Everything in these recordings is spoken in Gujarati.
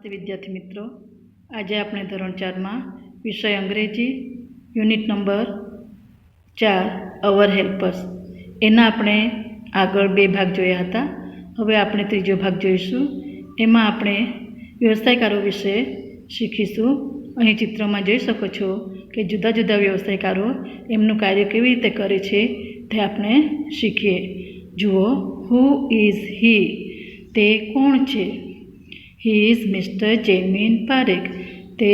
વિદ્યાર્થી મિત્રો, આજે આપણે ધોરણ 4માં વિષય અંગ્રેજી યુનિટ નંબર 4 અવર હેલ્પર્સ એના આપણે આગળ 2 ભાગ જોયા હતા. હવે આપણે ત્રીજો ભાગ જોઈશું. એમાં આપણે વ્યવસાયકારો વિશે શીખીશું. અહીં ચિત્રમાં જોઈ શકો છો કે જુદા જુદા વ્યવસાયકારો એમનું કાર્ય કેવી રીતે કરે છે તે આપણે શીખીએ. જુઓ, હુ ઇઝ હી? તે કોણ છે? He is Mr. Jaymin Parekh. તે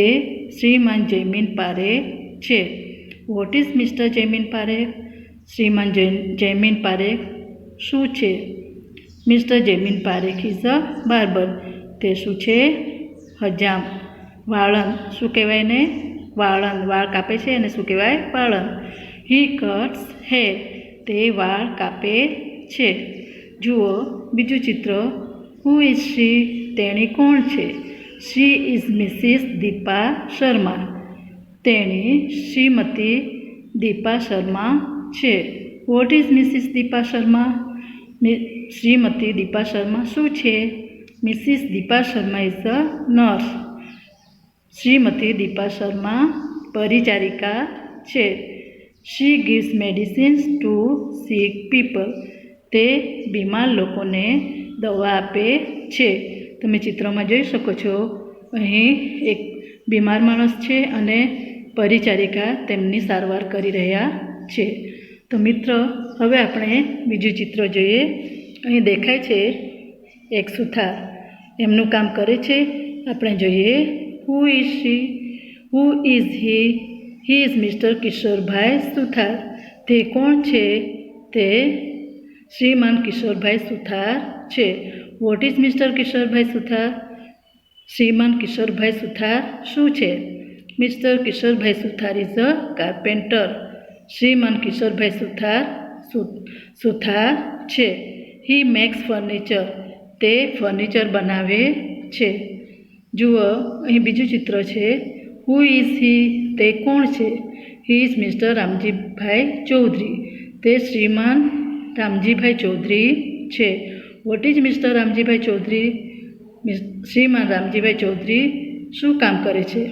શ્રીમાન જયમીન પારેખ છે. What is Mr. Jaymin Parekh? શ્રીમાન જયમીન પારેખ શું છે? Mr. Jaymin Parekh is a barber. તે શું છે? હજામ. વાળંદ શું કહેવાય ને? વાળંદ. વાળ કાપે છે અને શું કહેવાય? વાળંદ. He cuts hair. તે વાળ કાપે છે. જુઓ બીજું ચિત્ર. Who is she? તેણી કોણ છે? She is Mrs Deepa Sharma. તેણી શ્રીમતી દીપા શર્મા છે. What is Mrs Deepa Sharma? Shrimati Deepa Sharma શું છે? Mrs Deepa Sharma is a nurse. Shrimati Deepa Sharma પરિચારિકા છે. She gives medicines to sick people. તે બીમાર લોકોને દવા આપે છે. તમે ચિત્રમાં જોઈ શકો છો, અહીં એક બીમાર માણસ છે અને પરિચારિકા તેમની સારવાર કરી રહ્યા છે. તો મિત્ર, હવે આપણે બીજું ચિત્ર જોઈએ. અહીં દેખાય છે એક સુથાર એમનું કામ કરે છે. આપણે જોઈએ, who is she? Who is he? He is Mr Kishorbhai Suthar. તે કોણ છે? તે શ્રીમાન કિશોરભાઈ સુથાર છે. What is Mr Kishorbhai Suthar? Shriman Kishorbhai Suthar શું છે? Mr Kishorbhai Suthar is a carpenter. Shriman Kishorbhai Suthar છે. He makes furniture. તે ફર્નિચર બનાવે છે. જુઓ, અહીં બીજું ચિત્ર છે. Who is he? તે કોણ છે? He is Mr Ramjibhai Chaudhary. તે શ્રીમાન રામજીભાઈ ચૌધરી છે. What is Mr Ramjibhai Chaudhary? Shriman Ramjibhai Chaudhary શું કામ કરે છે?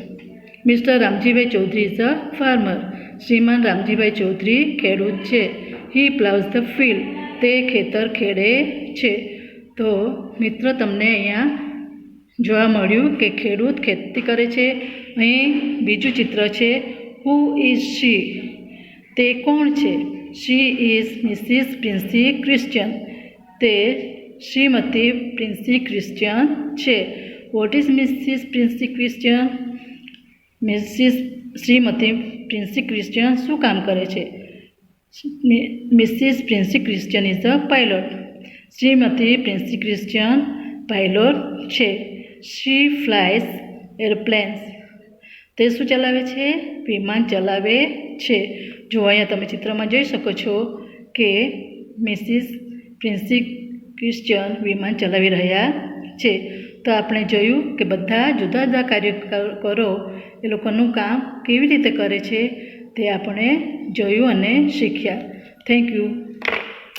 Mr Ramjibhai Chaudhary is a farmer. Shriman Ramjibhai Chaudhary ખેડૂત છે. He ploughs the field. તે ખેતર ખેડે છે. તો મિત્રો, તમને અહીંયા જોવા મળ્યું કે ખેડૂત ખેતી કરે છે. અહીં બીજું ચિત્ર છે. Who is she? તે કોણ છે? She is Mrs Princy Christian. તે શ્રીમતી પ્રિન્સી ક્રિશ્ચિયન છે. What is Mrs Princy Christian? Shrimati Princy Christian શું કામ કરે છે? Mrs Princy Christian is a pilot. Shrimati Princy Christian pilot છે. She flies aeroplanes. તે શું ચલાવે છે? વિમાન ચલાવે છે. જો અહીંયા તમે ચિત્રમાં જોઈ શકો છો કે મિસિસ પ્રિન્સી ક્રિશ્ચિયન વિમાન ચલાવી રહ્યા છે. તો આપણે જોયું કે બધા જુદા જુદા કાર્યકરો એ લોકોનું કામ કેવી રીતે કરે છે તે આપણે જોયું અને શીખ્યા. Thank you.